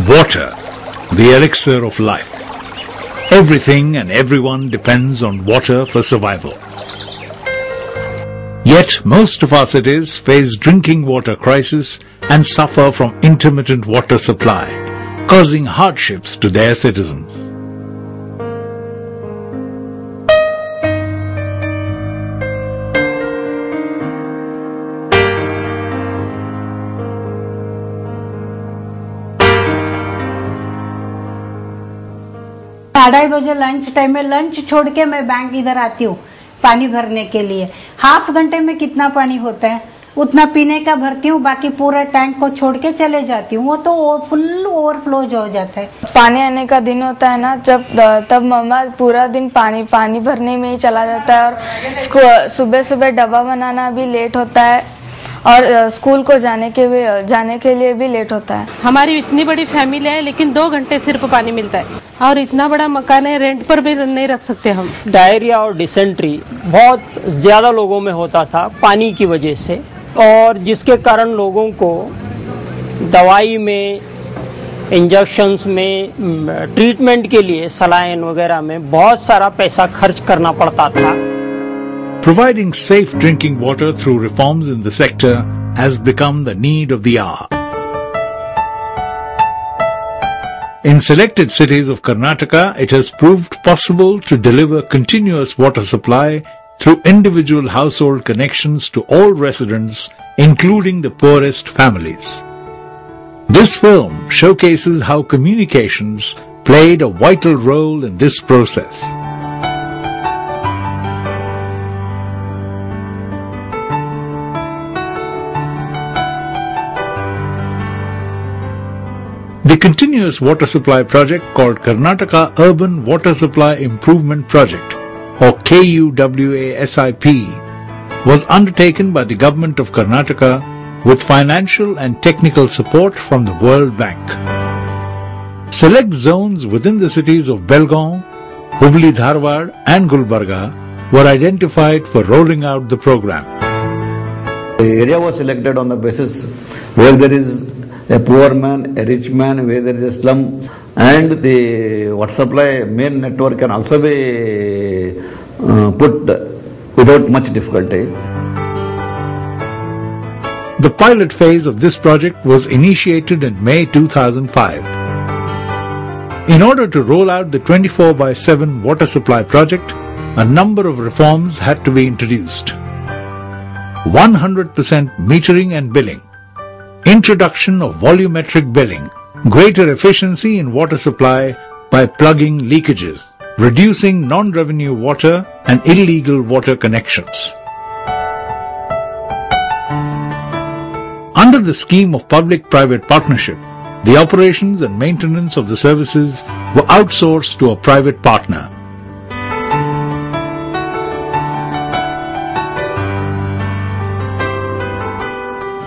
Water, the elixir of life. Everything and everyone depends on water for survival. Yet most of our cities face drinking water crisis and suffer from intermittent water supply, causing hardships to their citizens. साढ़े बजे lunch time में lunch छोड़ के मैं bank इधर आती हूँ पानी भरने के लिए। हाफ घंटे में कितना पानी होता है उतना पीने का भरती हूँ, बाकी पूरा टैंक को छोड़ के चले जाती हूँ। वो तो फुल ओवरफ्लो हो जाता है। पानी आने का दिन होता है ना तब मम्मा पूरा दिन पानी भरने में ही चला जाता है और सुबह सुबह डब्बा बनाना भी लेट होता है और स्कूल को जाने के लिए भी लेट होता है। हमारी इतनी बड़ी फैमिली है लेकिन 2 घंटे सिर्फ पानी मिलता है और इतना बड़ा मकान है, रेंट पर भी नहीं रख सकते हम। डायरिया और डिसेंट्री बहुत ज़्यादा लोगों में होता था पानी की वजह से, और जिसके कारण लोगों को दवाई में, इंजेक्शंस में, ट्रीटमेंट के लिए सलाइन वगैरह में बहुत सारा पैसा खर्च करना पड़ता था। Providing safe drinking water through reforms in the sector has become the need of the hour. In selected cities of Karnataka, it has proved possible to deliver continuous water supply through individual household connections to all residents, including the poorest families. This film showcases how communications played a vital role in this process. The continuous water supply project called Karnataka Urban Water Supply Improvement Project, or KUWASIP, was undertaken by the government of Karnataka with financial and technical support from the World Bank. Select zones within the cities of Begaum, Hubli-Dharwad and Gulbarga were identified for rolling out the program. The area was selected on the basis where there is a poor man, a rich man, where there is a slum, and the water supply main network can also be put without much difficulty. The pilot phase of this project was initiated in May 2005. In order to roll out the 24/7 water supply project, a number of reforms had to be introduced. 100% metering and billing, introduction of volumetric billing, greater efficiency in water supply by plugging leakages, reducing non-revenue water and illegal water connections. Under the scheme of public-private partnership, the operations and maintenance of the services were outsourced to a private partner.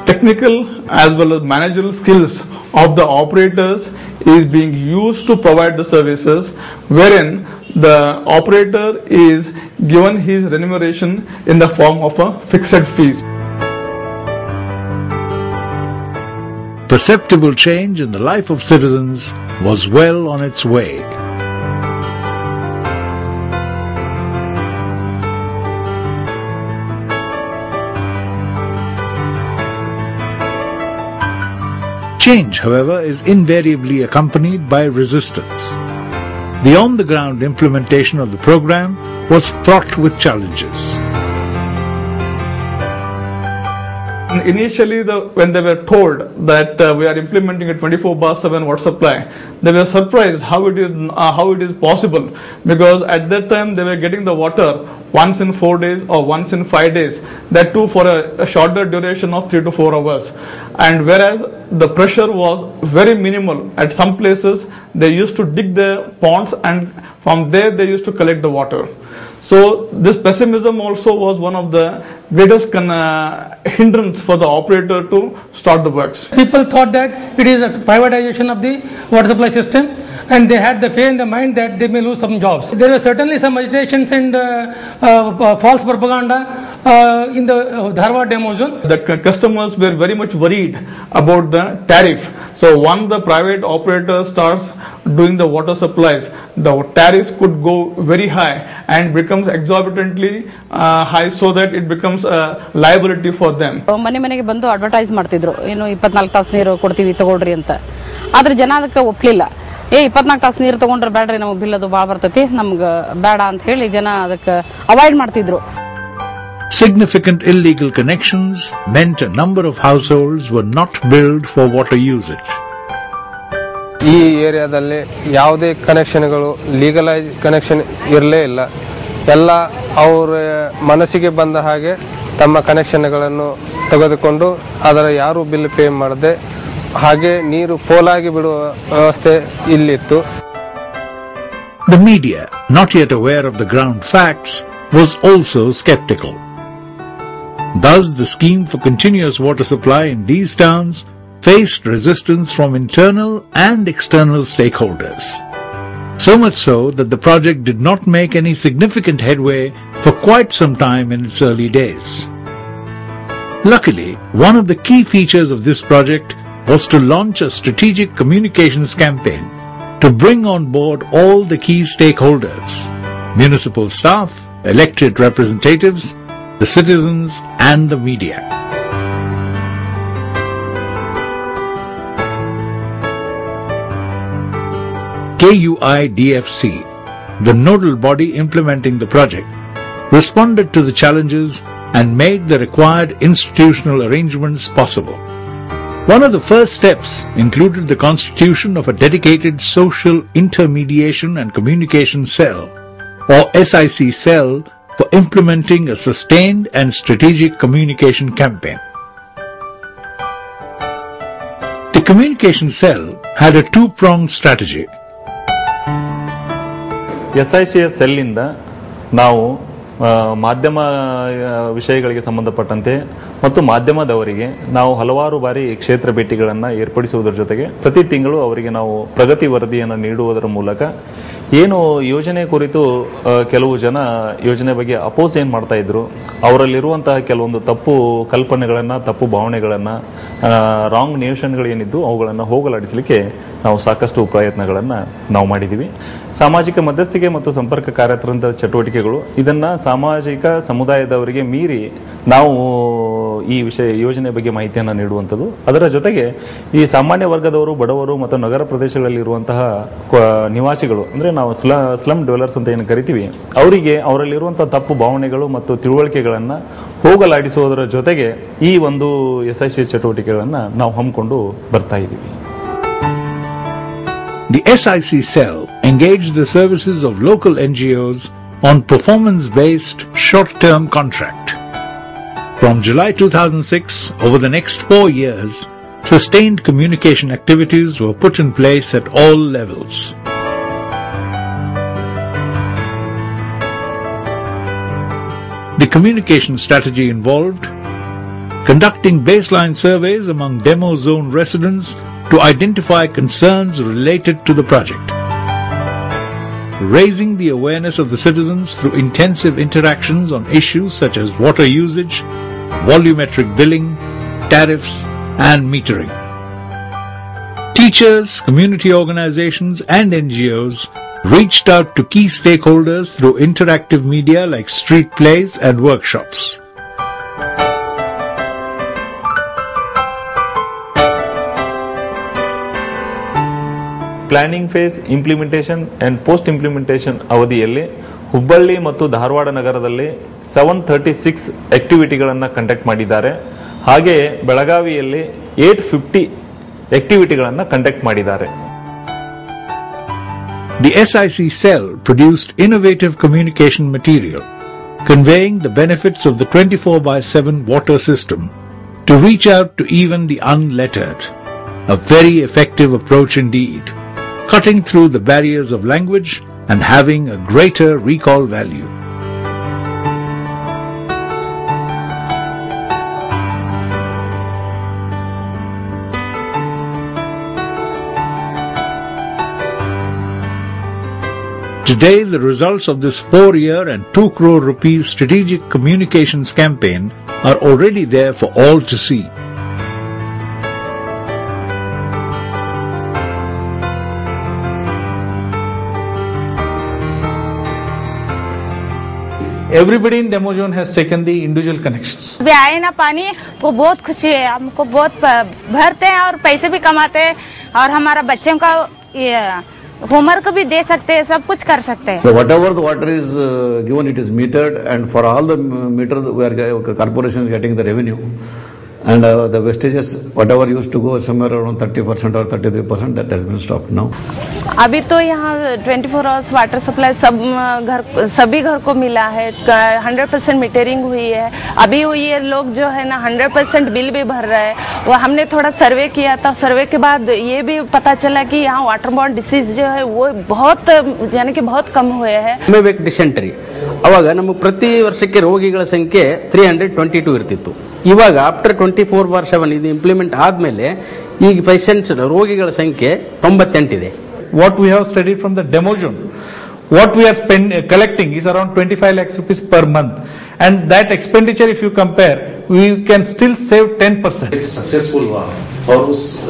Technical as well as managerial skills of the operators is being used to provide the services, wherein the operator is given his remuneration in the form of a fixed fees. Perceptible change in the life of citizens was well on its way. Change, however, is invariably accompanied by resistance. The on-the-ground implementation of the program was fraught with challenges. Initially, when they were told that we are implementing a 24/7 water supply, they were surprised how it is possible, because at that time they were getting the water once in 4 days or once in 5 days, that too for a shorter duration of 3 to 4 hours. And whereas the pressure was very minimal, at some places they used to dig the ponds and from there they used to collect the water. So this pessimism also was one of the greatest hindrance for the operator to start the works. People thought that it is a privatization of the water supply system and they had the fear in the mind that they may lose some jobs. There were certainly some agitations and false propaganda in the Dharwad demo zone. The customers were very much worried about the tariff. So once the private operator starts doing the water supplies, the tariffs could go very high and becomes exorbitantly high, so that it becomes a liability for them. ಮನೆ ಮನೆಗೆ ಬಂದು advertise ಮಾಡ್ತಿದ್ರು, ಏನು 24 ತಾಸು ನೀರು ಕೊಡ್ತೀವಿ ತಗೊಳ್ರಿ ಅಂತ. ಆದ್ರೆ ಜನ ಅದಕ್ಕೆ ಒಪ್ಪಲಿಲ್ಲ. 24 ತಾಸು ನೀರು ತಗೊಂಡ್ರೆ ಬೇಡ್ರಿ, ನಮಗೆ ಬಿಲ್ ಅದು ಭಾಳ ಬರ್ತೈತಿ, ನಮ್ಗೆ ಬೇಡ ಅಂತ ಹೇಳಿ ಜನ ಅದಕ್ಕೆ ಅವಾಯ್ಡ್ ಮಾಡ್ತಿದ್ರು. Significant illegal connections meant a number of households were not billed for water usage. ಈ ಏರಿಯಾದಲ್ಲಿ ಯಾವುದೇ ಕನೆಕ್ಷನ್ಗಳು ಲೀಗಲೈಸ್ ಕನೆಕ್ಷನ್ ಇರಲೇ ಇಲ್ಲ. ಎಲ್ಲ ಅವರ ಮನಸ್ಸಿಗೆ ಬಂದ ಹಾಗೆ ತಮ್ಮ ಕನೆಕ್ಷನ್ಗಳನ್ನು ತೆಗೆದುಕೊಂಡು ಅದರ ಯಾರು ಬಿಲ್ ಪೇ ಮಾಡದೆ ಹಾಗೆ ನೀರು ಪೋಲಾಗಿ ಬಿಡುವ ವ್ಯವಸ್ಥೆ ಇಲ್ಲಿತ್ತು. The media, not yet aware of the ground facts, was also skeptical. Thus, the scheme for continuous water supply in these towns faced resistance from internal and external stakeholders. So much so that the project did not make any significant headway for quite some time in its early days. Luckily, one of the key features of this project was to launch a strategic communications campaign to bring on board all the key stakeholders: municipal staff, elected representatives, the citizens and the media. KUWASIP, the nodal body implementing the project, responded to the challenges and made the required institutional arrangements possible. One of the first steps included the constitution of a dedicated social intermediation and communication cell, or SIC cell, for implementing a sustained and strategic communication campaign. The communication cell had a two-pronged strategy. SICS ಸೆಲ್ಲಿಂದ ನಾವು ಮಾಧ್ಯಮ ವಿಷಯಗಳಿಗೆ ಸಂಬಂಧಪಟ್ಟಂತೆ ಮತ್ತು ಮಾಧ್ಯಮದವರಿಗೆ ನಾವು ಹಲವಾರು ಬಾರಿ ಕ್ಷೇತ್ರ ಭೇಟಿಗಳನ್ನು ಏರ್ಪಡಿಸುವುದರ ಜೊತೆಗೆ ಪ್ರತಿ ತಿಂಗಳು ಅವರಿಗೆ ನಾವು ಪ್ರಗತಿ ವರದಿಯನ್ನು ನೀಡುವುದರ ಮೂಲಕ ಏನು ಯೋಜನೆ ಕುರಿತು ಕೆಲವು ಜನ ಯೋಜನೆ ಬಗ್ಗೆ ಅಪೋಸ್ ಏನು ಮಾಡ್ತಾ ಇದ್ರು, ಅವರಲ್ಲಿರುವಂತಹ ಕೆಲವೊಂದು ತಪ್ಪು ಕಲ್ಪನೆಗಳನ್ನು, ತಪ್ಪು ಭಾವನೆಗಳನ್ನು, ರಾಂಗ್ ನೇಷನ್ಗಳೇನಿದ್ದು ಅವುಗಳನ್ನು ಹೋಗಲಾಡಿಸಲಿಕ್ಕೆ ನಾವು ಸಾಕಷ್ಟು ಪ್ರಯತ್ನಗಳನ್ನು ನಾವು ಮಾಡಿದ್ದೀವಿ. ಸಾಮಾಜಿಕ ಮಧ್ಯಸ್ಥಿಕೆ ಮತ್ತು ಸಂಪರ್ಕ ಕಾರ್ಯತಂತ್ರದ ಚಟುವಟಿಕೆಗಳು, ಇದನ್ನು ಸಾಮಾಜಿಕ ಸಮುದಾಯದವರಿಗೆ ಮೀರಿ ನಾವು ಈ ಯೋಜನೆ ಬಗ್ಗೆ ಮಾಹಿತಿಯನ್ನು ನೀಡುವಂಥದ್ದು. ಅದರ ಜೊತೆಗೆ ಈ ಸಾಮಾನ್ಯ ವರ್ಗದವರು, ಬಡವರು ಮತ್ತು ನಗರ ಪ್ರದೇಶಗಳಲ್ಲಿರುವಂತಹ ನಿವಾಸಿಗಳು, ಅಂದರೆ ನಾವು ಸ್ಲಮ್ ಡೆವಲರ್ಸ್ ಅಂತ ಏನು ಕರಿತೀವಿ, ಅವರಿಗೆ ಅವರಲ್ಲಿರುವಂತಹ ತಪ್ಪು ಭಾವನೆಗಳು ಮತ್ತು ತಿಳುವಳಿಕೆಗಳನ್ನು ಹೋಗಲಾಡಿಸುವುದರ ಜೊತೆಗೆ ಈ ಒಂದು SIC ಚಟುವಟಿಕೆಗಳನ್ನು ನಾವು ಹಮ್ಮಿಕೊಂಡು ಬರ್ತಾ ಇದ್ದೀವಿ. The SIC cell engaged the services of local NGOs on performance-based short-term contract. From July 2006, over the next 4 years, sustained communication activities were put in place at all levels. The communication strategy involved conducting baseline surveys among demo zone residents to identify concerns related to the project, raising the awareness of the citizens through intensive interactions on issues such as water usage, volumetric billing, tariffs, and metering. Teachers, community organizations, and NGOs reached out to key stakeholders through interactive media like street plays and workshops. Planning phase, implementation and post implementation ಅವಧಿಯಲ್ಲಿ ಹುಬ್ಬಳ್ಳಿ ಮತ್ತು ಧಾರವಾಡ ನಗರದಲ್ಲಿ 736 ಆಕ್ಟಿವಿಟಿಗಳನ್ನು conduct ಮಾಡಿದ್ದಾರೆ. ಹಾಗೆಯೇ ಬೆಳಗಾವಿಯಲ್ಲಿ 850 ಆಕ್ಟಿವಿಟಿಗಳನ್ನು conduct ಮಾಡಿದ್ದಾರೆ. The SIC cell produced innovative communication material conveying the benefits of the 24/7 water system to reach out to even the unlettered. A very effective approach indeed, cutting through the barriers of language and having a greater recall value. Today, the results of this 4-year and 2 crore rupees strategic communications campaign are already there for all to see. Everybody in demo zone has taken the individual connections. अभी आए ना पानी को बहुत खुशी है, हमको बहुत भरते हैं और पैसे भी कमाते हैं और हमारा बच्चों का होमवर्क भी दे सकते हैं, सब कुछ कर सकते हैं. So whatever the water is given, it is metered, and for all the meter, corporation is getting the revenue. And the wastages, whatever used to go somewhere around 30% or 33%, that has been stopped now. अभी तो यहाँ 24 hours water supply सभी घर को मिला है, 100% metering हुई है. अभी ये लोग जो है ना 100% बिल भी भर रहे हैं. वो हमने थोड़ा सर्वे किया था, सर्वे के बाद ये भी पता चला कि यहाँ वाटर बॉर्न डिसीज जो है वो बहुत यानी कि बहुत कम हुए हैं. ಡಿಸೆಂಟರಿ ಅವಾಗ ನಮಗೆ ಪ್ರತಿ ವರ್ಷಕ್ಕೆ ರೋಗಿಗಳ ಸಂಖ್ಯೆ 322 ಇರ್ತಿತ್ತು. ಇವಾಗ ಆಫ್ಟರ್ 24/7 ಇದು ಇಂಪ್ಲಿಮೆಂಟ್ ಆದ್ಮೇಲೆ ಈಗ ಪೇಷಂಟ್ಸ್ ರೋಗಿಗಳ ಸಂಖ್ಯೆ 98 ಇದೆ. What we have studied from the demo zone, what we are collecting is around 25 lakhs rupees per month, and that expenditure, if you compare, we can still save 10%. Successful हुआ और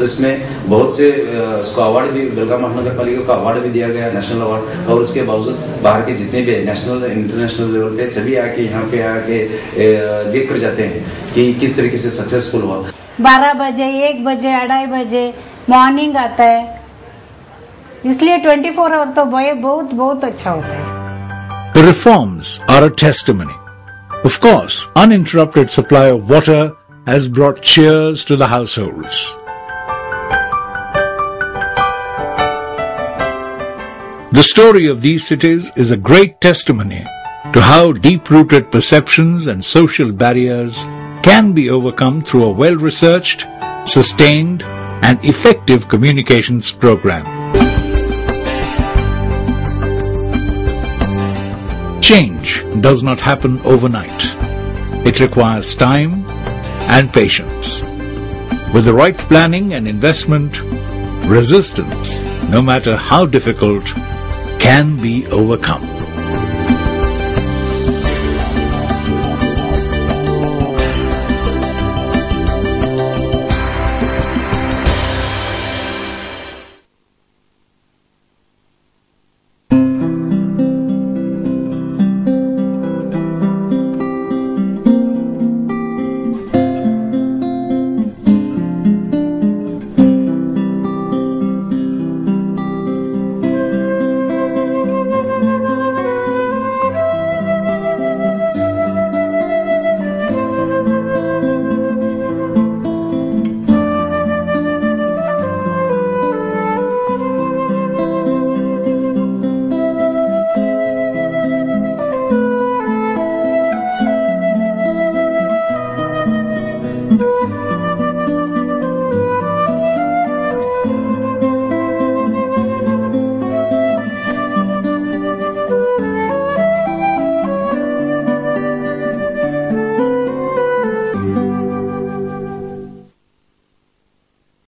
इसमें बहुत से उसको अवार्ड भी, बेलगाम महानगर पालिका को अवार्ड भी दिया गया, नेशनल अवार्ड. और उसके बावजूद बाहर के जितने भी नेशनल इंटरनेशनल लेवल पे सभी आके यहाँ पे आके देख कर जाते हैं कि किस तरीके से सक्सेसफुल हुआ. 12 बजे, 1 बजे, 2:30 बजे मॉर्निंग आता है, इसलिए 24 आवर तो बहुत बहुत अच्छा होता है. The reforms are a testimony. Of course, uninterrupted supply of water has brought cheers to the households. The story of these cities is a great testimony to how deep-rooted perceptions and social barriers can be overcome through a well-researched, sustained, and effective communications program. Change does not happen overnight. It requires time and patience. With the right planning and investment, resistance, no matter how difficult, can be overcome.